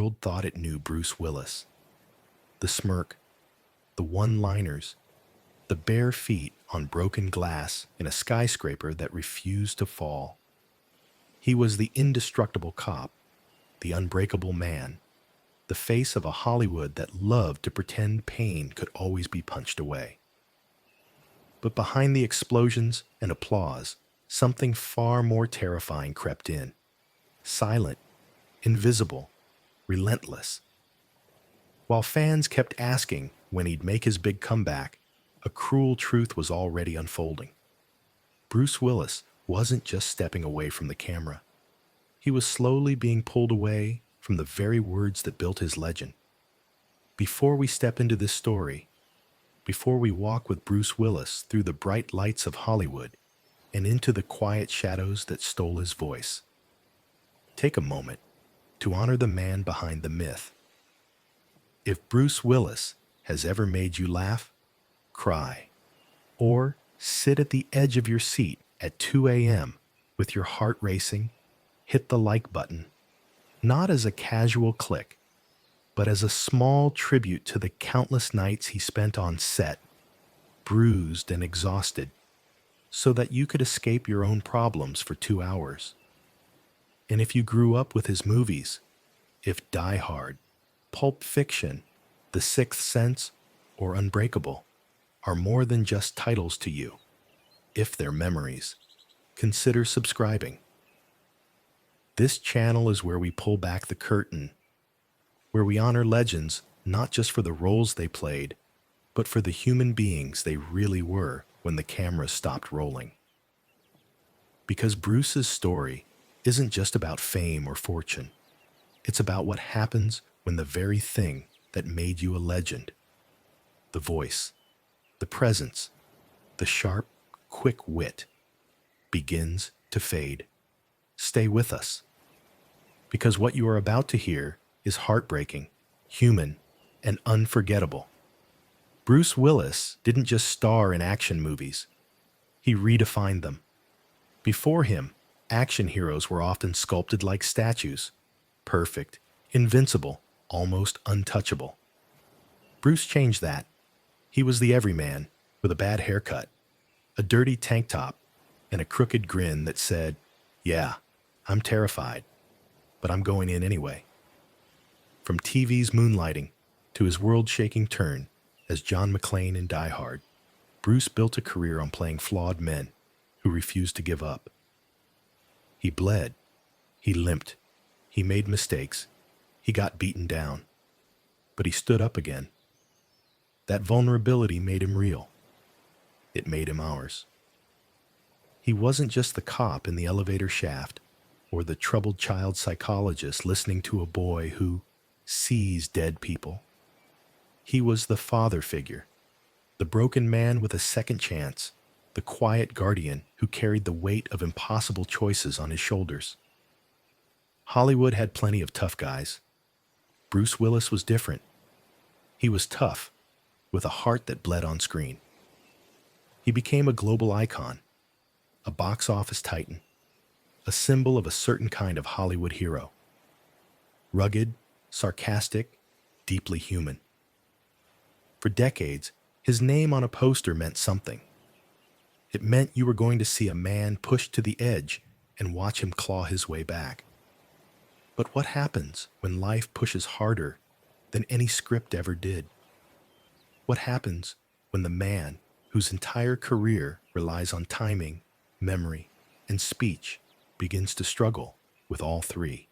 world thought it knew Bruce Willis. The smirk, the one-liners, the bare feet on broken glass in a skyscraper that refused to fall. He was the indestructible cop, the unbreakable man, the face of a Hollywood that loved to pretend pain could always be punched away. But behind the explosions and applause, something far more terrifying crept in. Silent, invisible, relentless. While fans kept asking when he'd make his big comeback, a cruel truth was already unfolding. Bruce Willis wasn't just stepping away from the camera. He was slowly being pulled away from the very words that built his legend. Before we step into this story, before we walk with Bruce Willis through the bright lights of Hollywood and into the quiet shadows that stole his voice, take a moment to honor the man behind the myth. If Bruce Willis has ever made you laugh, cry, or sit at the edge of your seat at 2 a.m. with your heart racing, hit the like button, not as a casual click, but as a small tribute to the countless nights he spent on set, bruised and exhausted, so that you could escape your own problems for 2 hours. And if you grew up with his movies, if Die Hard, Pulp Fiction, The Sixth Sense, or Unbreakable are more than just titles to you, if they're memories, consider subscribing. This channel is where we pull back the curtain, where we honor legends not just for the roles they played, but for the human beings they really were when the camera stopped rolling. Because Bruce's story isn't just about fame or fortune. It's about what happens when the very thing that made you a legend, the voice, the presence, the sharp, quick wit, begins to fade. Stay with us, because what you are about to hear is heartbreaking, human, and unforgettable. Bruce Willis didn't just star in action movies. He redefined them. Before him, action heroes were often sculpted like statues, perfect, invincible, almost untouchable. Bruce changed that. He was the everyman with a bad haircut, a dirty tank top, and a crooked grin that said, "Yeah, I'm terrified, but I'm going in anyway." From TV's moonlighting to his world-shaking turn as John McClane in Die Hard, Bruce built a career on playing flawed men who refused to give up. He bled, he limped, he made mistakes, he got beaten down, but he stood up again. That vulnerability made him real. It made him ours. He wasn't just the cop in the elevator shaft or the troubled child psychologist listening to a boy who sees dead people. He was the father figure, the broken man with a second chance, the quiet guardian who carried the weight of impossible choices on his shoulders. Hollywood had plenty of tough guys. Bruce Willis was different. He was tough, with a heart that bled on screen. He became a global icon, a box office titan, a symbol of a certain kind of Hollywood hero. Rugged, sarcastic, deeply human. For decades, his name on a poster meant something. It meant you were going to see a man pushed to the edge and watch him claw his way back. But what happens when life pushes harder than any script ever did? What happens when the man whose entire career relies on timing, memory, and speech begins to struggle with all three?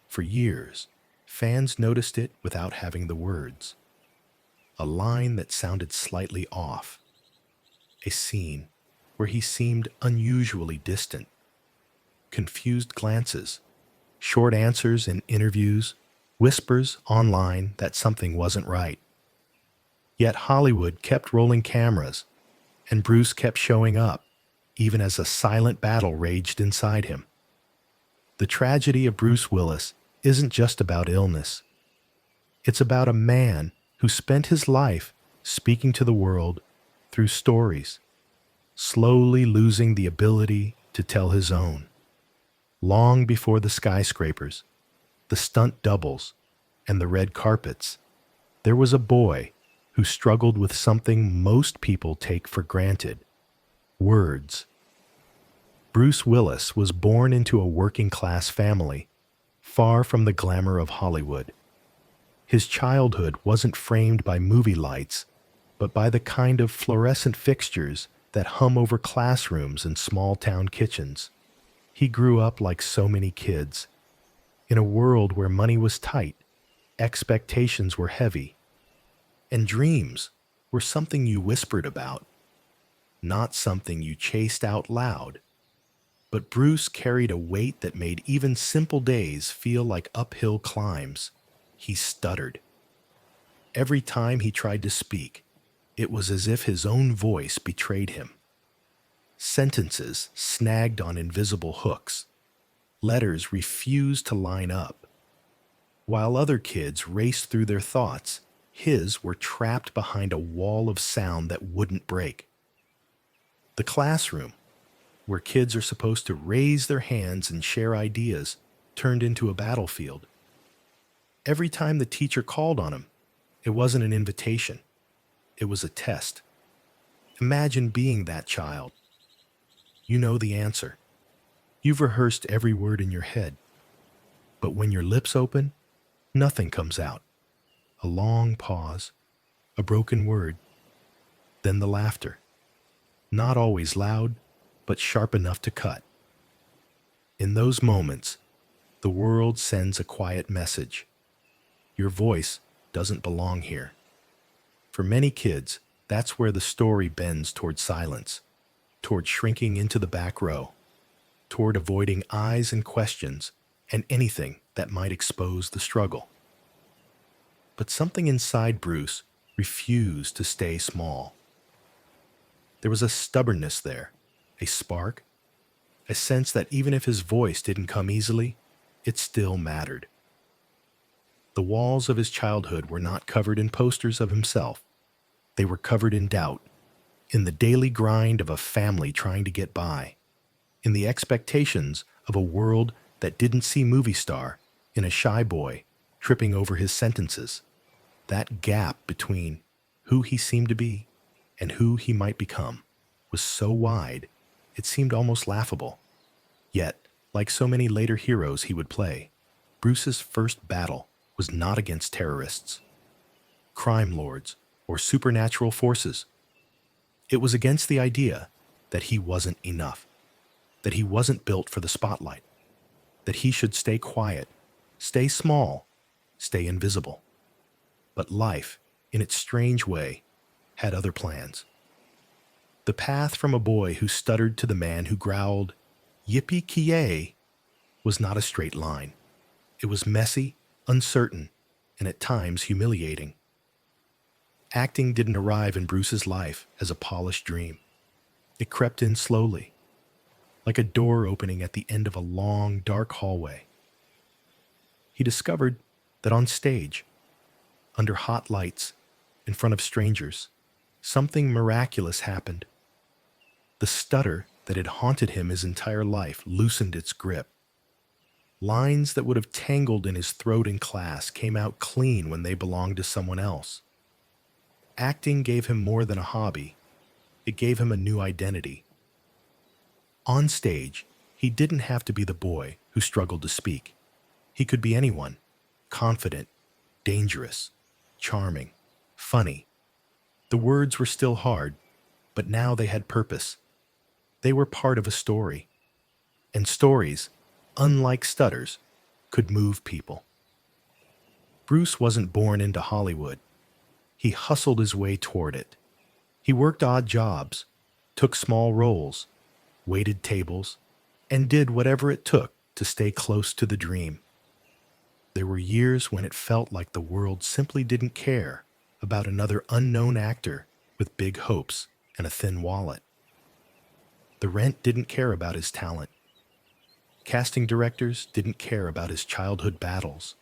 For years, fans noticed it without having the words. A line that sounded slightly off. A scene where he seemed unusually distant. Confused glances, short answers in interviews, whispers online that something wasn't right. Yet Hollywood kept rolling cameras, and Bruce kept showing up, even as a silent battle raged inside him. The tragedy of Bruce Willis isn't just about illness. It's about a man who spent his life speaking to the world through stories, slowly losing the ability to tell his own. Long before the skyscrapers, the stunt doubles, and the red carpets, there was a boy who struggled with something most people take for granted: words. Bruce Willis was born into a working-class family, far from the glamour of Hollywood. His childhood wasn't framed by movie lights, but by the kind of fluorescent fixtures that hum over classrooms and small-town kitchens. He grew up like so many kids, in a world where money was tight, expectations were heavy, and dreams were something you whispered about, not something you chased out loud. But Bruce carried a weight that made even simple days feel like uphill climbs. He stuttered. Every time he tried to speak, it was as if his own voice betrayed him. Sentences snagged on invisible hooks. Letters refused to line up. While other kids raced through their thoughts, his were trapped behind a wall of sound that wouldn't break. The classroom, where kids are supposed to raise their hands and share ideas, turned into a battlefield. Every time the teacher called on him, it wasn't an invitation. It was a test. Imagine being that child. You know the answer. You've rehearsed every word in your head. But when your lips open, nothing comes out. A long pause, a broken word, then the laughter. Not always loud, but sharp enough to cut. In those moments, the world sends a quiet message. Your voice doesn't belong here. For many kids, that's where the story bends toward silence, toward shrinking into the back row, toward avoiding eyes and questions and anything that might expose the struggle. But something inside Bruce refused to stay small. There was a stubbornness there, a spark, a sense that even if his voice didn't come easily, it still mattered. The walls of his childhood were not covered in posters of himself. They were covered in doubt, in the daily grind of a family trying to get by, in the expectations of a world that didn't see movie star in a shy boy tripping over his sentences. That gap between who he seemed to be and who he might become was so wide, it seemed almost laughable. Yet, like so many later heroes he would play, Bruce's first battle was not against terrorists, crime lords, or supernatural forces. It was against the idea that he wasn't enough, that he wasn't built for the spotlight, that he should stay quiet, stay small, stay invisible. But life, in its strange way, had other plans. The path from a boy who stuttered to the man who growled, "Yippee-ki-yay," was not a straight line. It was messy, uncertain, and at times humiliating. Acting didn't arrive in Bruce's life as a polished dream. It crept in slowly, like a door opening at the end of a long, dark hallway. He discovered that on stage, under hot lights, in front of strangers, something miraculous happened. The stutter that had haunted him his entire life loosened its grip. Lines that would have tangled in his throat in class came out clean when they belonged to someone else. Acting gave him more than a hobby. It gave him a new identity. On stage, he didn't have to be the boy who struggled to speak. He could be anyone: confident, dangerous, charming, funny. The words were still hard, but now they had purpose. They were part of a story. And stories, unlike stutters, could move people. Bruce wasn't born into Hollywood. He hustled his way toward it. He worked odd jobs, took small roles, waited tables, and did whatever it took to stay close to the dream. There were years when it felt like the world simply didn't care about another unknown actor with big hopes and a thin wallet. The rent didn't care about his talent. Casting directors didn't care about his childhood battles.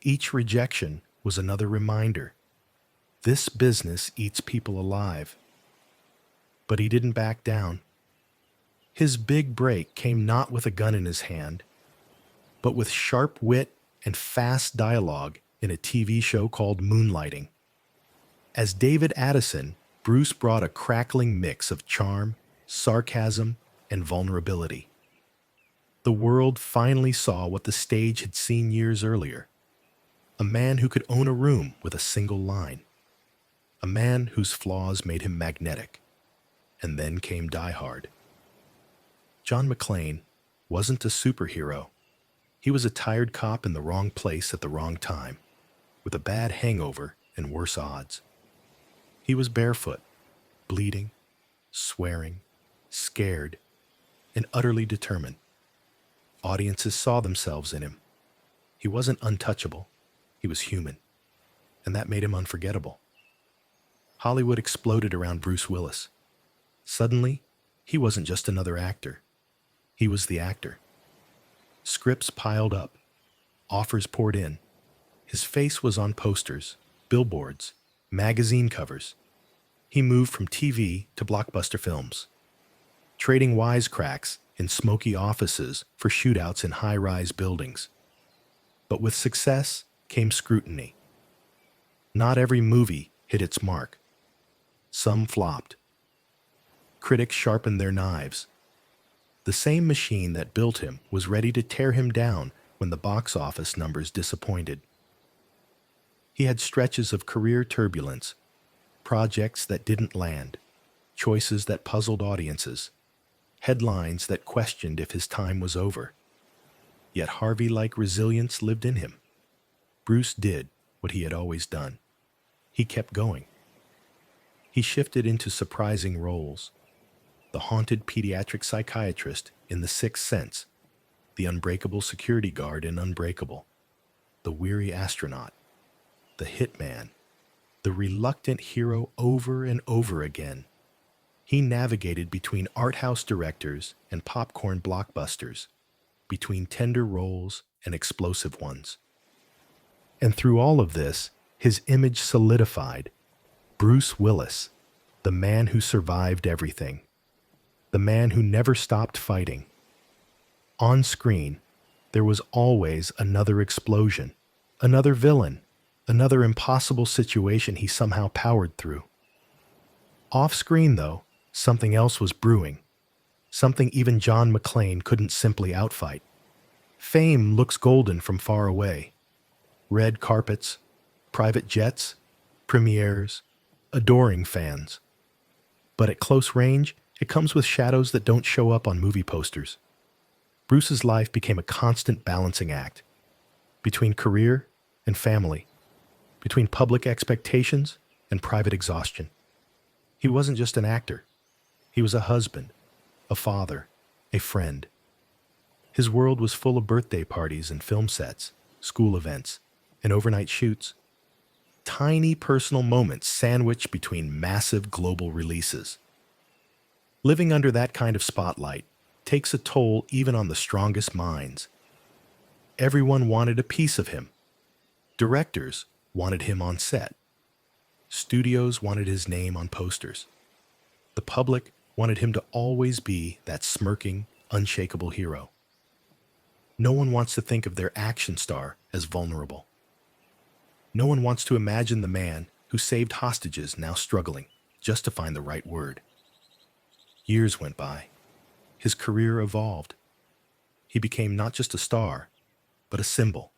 Each rejection was another reminder: this business eats people alive. But he didn't back down. His big break came not with a gun in his hand, but with sharp wit and fast dialogue in a TV show called Moonlighting. As David Addison, Bruce brought a crackling mix of charm, sarcasm, and vulnerability. The world finally saw what the stage had seen years earlier. A man who could own a room with a single line. A man whose flaws made him magnetic. And then came Die Hard. John McClane wasn't a superhero. He was a tired cop in the wrong place at the wrong time, with a bad hangover and worse odds. He was barefoot, bleeding, swearing, scared, and utterly determined. Audiences saw themselves in him. He wasn't untouchable. He was human, and that made him unforgettable. Hollywood exploded around Bruce Willis. Suddenly, he wasn't just another actor. He was the actor. Scripts piled up. Offers poured in. His face was on posters, billboards, magazine covers. He moved from TV to blockbuster films, trading wisecracks in smoky offices for shootouts in high-rise buildings. But with success came scrutiny. Not every movie hit its mark. Some flopped. Critics sharpened their knives. The same machine that built him was ready to tear him down when the box office numbers disappointed. He had stretches of career turbulence, projects that didn't land, choices that puzzled audiences, headlines that questioned if his time was over. Yet Harvey-like resilience lived in him. Bruce did what he had always done. He kept going. He shifted into surprising roles. The haunted pediatric psychiatrist in The Sixth Sense, the unbreakable security guard in Unbreakable, the weary astronaut, the hitman, the reluctant hero over and over again. He navigated between art house directors and popcorn blockbusters, between tender roles and explosive ones. And through all of this, his image solidified. Bruce Willis, the man who survived everything, the man who never stopped fighting. On screen, there was always another explosion, another villain, another impossible situation he somehow powered through. Off screen, though, something else was brewing, something even John McClane couldn't simply outfight. Fame looks golden from far away. Red carpets, private jets, premieres, adoring fans. But at close range, it comes with shadows that don't show up on movie posters. Bruce's life became a constant balancing act between career and family, between public expectations and private exhaustion. He wasn't just an actor. He was a husband, a father, a friend. His world was full of birthday parties and film sets, school events, and overnight shoots. Tiny personal moments sandwiched between massive global releases. Living under that kind of spotlight takes a toll even on the strongest minds. Everyone wanted a piece of him. Directors wanted him on set. Studios wanted his name on posters. The public wanted him to always be that smirking, unshakable hero. No one wants to think of their action star as vulnerable. No one wants to imagine the man who saved hostages now struggling just to find the right word. Years went by. His career evolved. He became not just a star, but a symbol,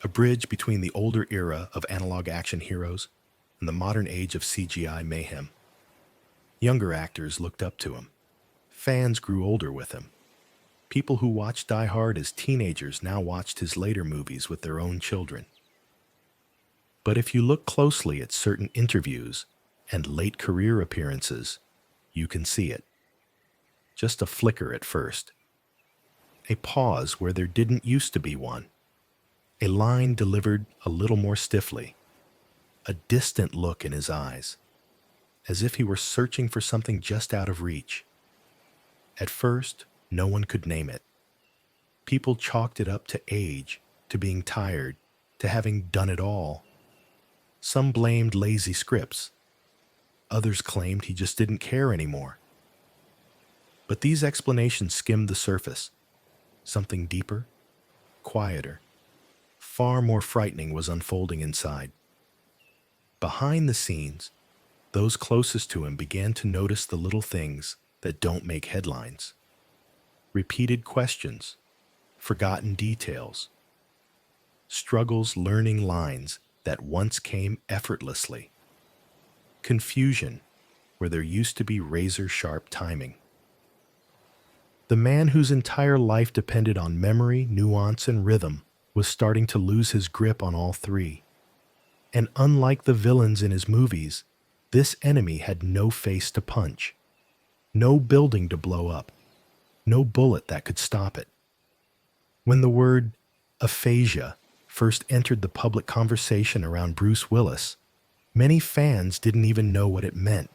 a bridge between the older era of analog action heroes and the modern age of CGI mayhem. Younger actors looked up to him. Fans grew older with him. People who watched Die Hard as teenagers now watched his later movies with their own children. But if you look closely at certain interviews and late career appearances, you can see it. Just a flicker at first. A pause where there didn't used to be one. A line delivered a little more stiffly. A distant look in his eyes, as if he were searching for something just out of reach. At first, no one could name it. People chalked it up to age, to being tired, to having done it all. Some blamed lazy scripts. Others claimed he just didn't care anymore. But these explanations skimmed the surface. Something deeper, quieter, far more frightening was unfolding inside. Behind the scenes, those closest to him began to notice the little things that don't make headlines. Repeated questions, forgotten details, struggles learning lines that once came effortlessly, confusion where there used to be razor-sharp timing. The man whose entire life depended on memory, nuance, and rhythm was starting to lose his grip on all three. And unlike the villains in his movies, this enemy had no face to punch, no building to blow up, no bullet that could stop it. When the word aphasia first entered the public conversation around Bruce Willis, many fans didn't even know what it meant.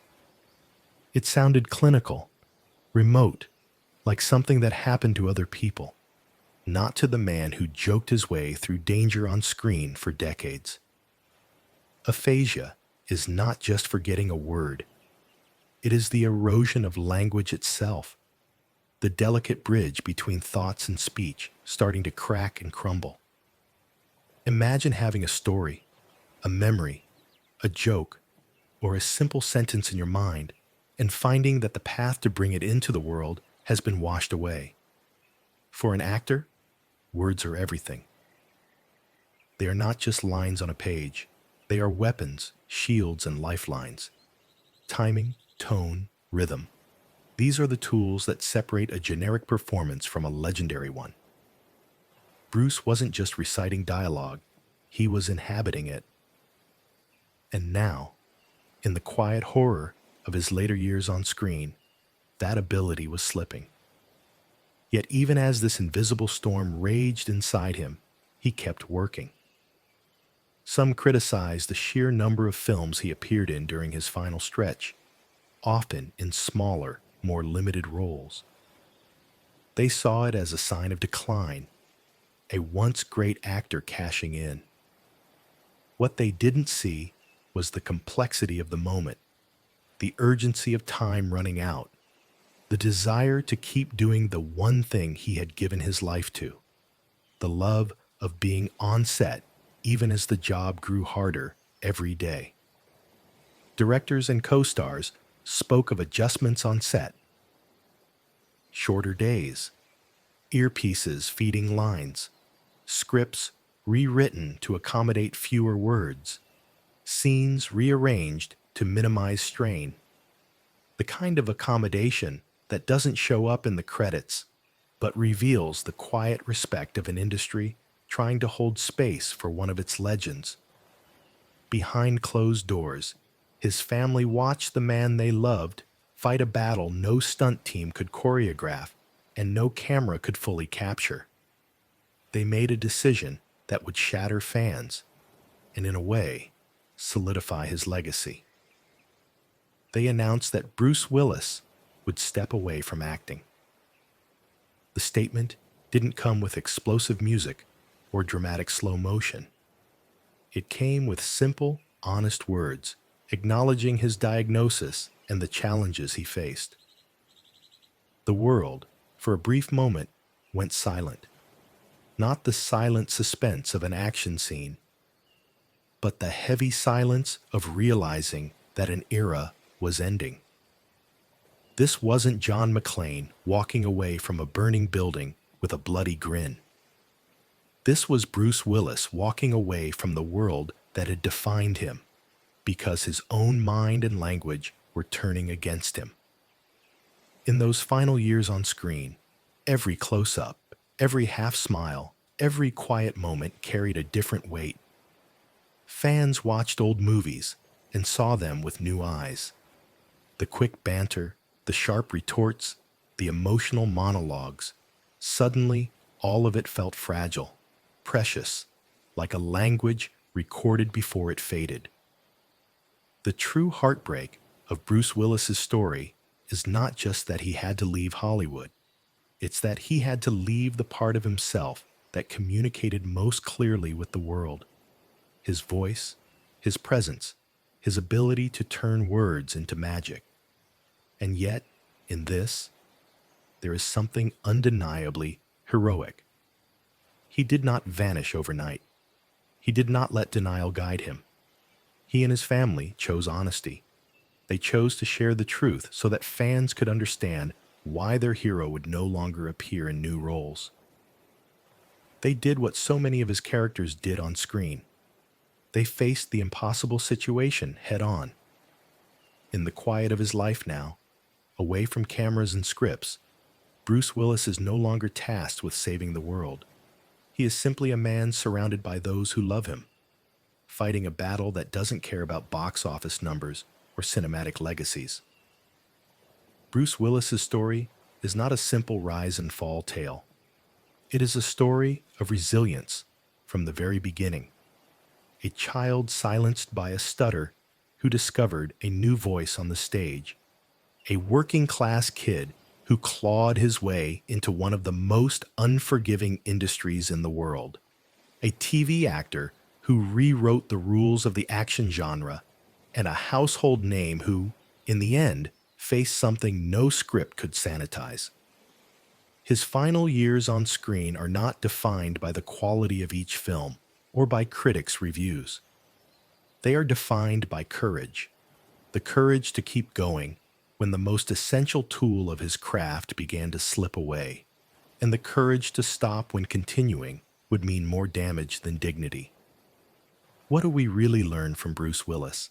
It sounded clinical, remote, like something that happened to other people, not to the man who joked his way through danger on screen for decades. Aphasia is not just forgetting a word. It is the erosion of language itself, the delicate bridge between thoughts and speech starting to crack and crumble. Imagine having a story, a memory, a joke, or a simple sentence in your mind, and finding that the path to bring it into the world has been washed away. For an actor, words are everything. They are not just lines on a page. They are weapons, shields, and lifelines. Timing, tone, rhythm. These are the tools that separate a generic performance from a legendary one. Bruce wasn't just reciting dialogue, he was inhabiting it. And now, in the quiet horror of his later years on screen, that ability was slipping. Yet even as this invisible storm raged inside him, he kept working. Some criticized the sheer number of films he appeared in during his final stretch, often in smaller, more limited roles. They saw it as a sign of decline, a once great actor cashing in. What they didn't see was the complexity of the moment, the urgency of time running out, the desire to keep doing the one thing he had given his life to, the love of being on set even as the job grew harder every day. Directors and co-stars spoke of adjustments on set, shorter days, earpieces feeding lines, scripts rewritten to accommodate fewer words, scenes rearranged to minimize strain. The kind of accommodation that doesn't show up in the credits, but reveals the quiet respect of an industry trying to hold space for one of its legends. Behind closed doors, his family watched the man they loved fight a battle no stunt team could choreograph and no camera could fully capture. They made a decision that would shatter fans and, in a way, solidify his legacy. They announced that Bruce Willis would step away from acting. The statement didn't come with explosive music or dramatic slow motion. It came with simple, honest words, acknowledging his diagnosis and the challenges he faced. The world, for a brief moment, went silent. Not the silent suspense of an action scene, but the heavy silence of realizing that an era was ending. This wasn't John McClane walking away from a burning building with a bloody grin. This was Bruce Willis walking away from the world that had defined him, because his own mind and language were turning against him. In those final years on screen, every close-up, every half-smile, every quiet moment carried a different weight. Fans watched old movies and saw them with new eyes. The quick banter, the sharp retorts, the emotional monologues. Suddenly, all of it felt fragile, precious, like a language recorded before it faded. The true heartbreak of Bruce Willis's story is not just that he had to leave Hollywood. It's that he had to leave the part of himself that communicated most clearly with the world. His voice, his presence, his ability to turn words into magic. And yet, in this, there is something undeniably heroic. He did not vanish overnight. He did not let denial guide him. He and his family chose honesty. They chose to share the truth so that fans could understand why their hero would no longer appear in new roles. They did what so many of his characters did on screen. They faced the impossible situation head on. In the quiet of his life now, away from cameras and scripts, Bruce Willis is no longer tasked with saving the world. He is simply a man surrounded by those who love him, fighting a battle that doesn't care about box office numbers or cinematic legacies. Bruce Willis's story is not a simple rise and fall tale. It is a story of resilience from the very beginning. A child silenced by a stutter who discovered a new voice on the stage. A working-class kid who clawed his way into one of the most unforgiving industries in the world. A TV actor who rewrote the rules of the action genre, and a household name who, in the end, faced something no script could sanitize. His final years on screen are not defined by the quality of each film or by critics' reviews. They are defined by courage, the courage to keep going when the most essential tool of his craft began to slip away, and the courage to stop when continuing would mean more damage than dignity. What do we really learn from Bruce Willis?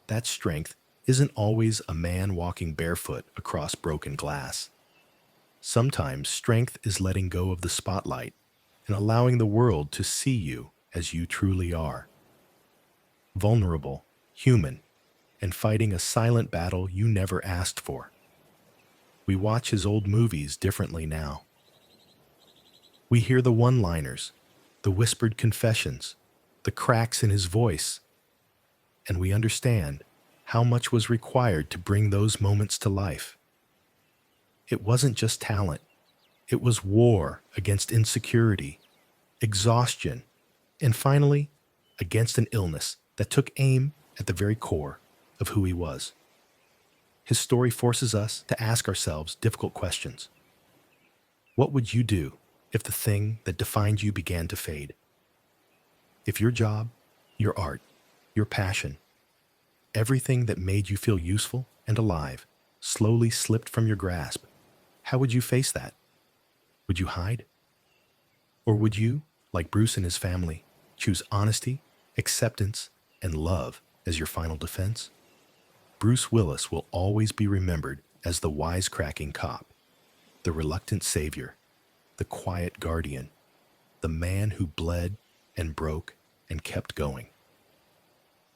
That strength isn't always a man walking barefoot across broken glass. Sometimes strength is letting go of the spotlight and allowing the world to see you as you truly are. Vulnerable, human, and fighting a silent battle you never asked for. We watch his old movies differently now. We hear the one-liners, the whispered confessions, the cracks in his voice, and we understand how much was required to bring those moments to life. It wasn't just talent. It was war against insecurity, exhaustion, and finally, against an illness that took aim at the very core of who he was. His story forces us to ask ourselves difficult questions. What would you do if the thing that defined you began to fade? If your job, your art, your passion, everything that made you feel useful and alive slowly slipped from your grasp, how would you face that? Would you hide? Or would you, like Bruce and his family, choose honesty, acceptance, and love as your final defense? Bruce Willis will always be remembered as the wisecracking cop, the reluctant savior, the quiet guardian, the man who bled and broke and kept going.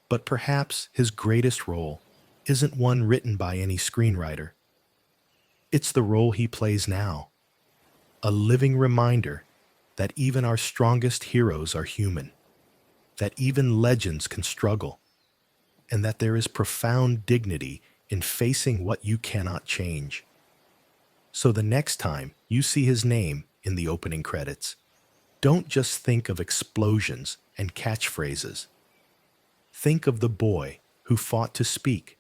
But perhaps his greatest role isn't one written by any screenwriter. It's the role he plays now, a living reminder that even our strongest heroes are human, that even legends can struggle, and that there is profound dignity in facing what you cannot change. So the next time you see his name in the opening credits, don't just think of explosions and catchphrases. Think of the boy who fought to speak,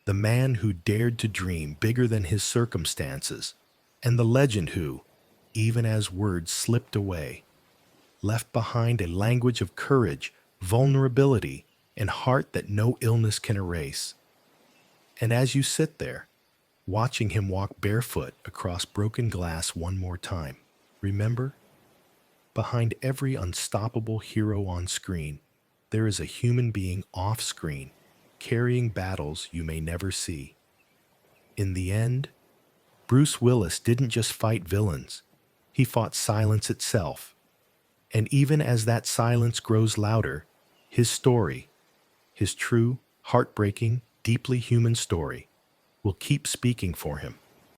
the man who dared to dream bigger than his circumstances, and the legend who, even as words slipped away, left behind a language of courage, vulnerability, and heart that no illness can erase. And as you sit there, watching him walk barefoot across broken glass one more time, remember, behind every unstoppable hero on screen, there is a human being off screen, carrying battles you may never see. In the end, Bruce Willis didn't just fight villains, he fought silence itself. And even as that silence grows louder, his story, his true, heartbreaking, deeply human story, will keep speaking for him.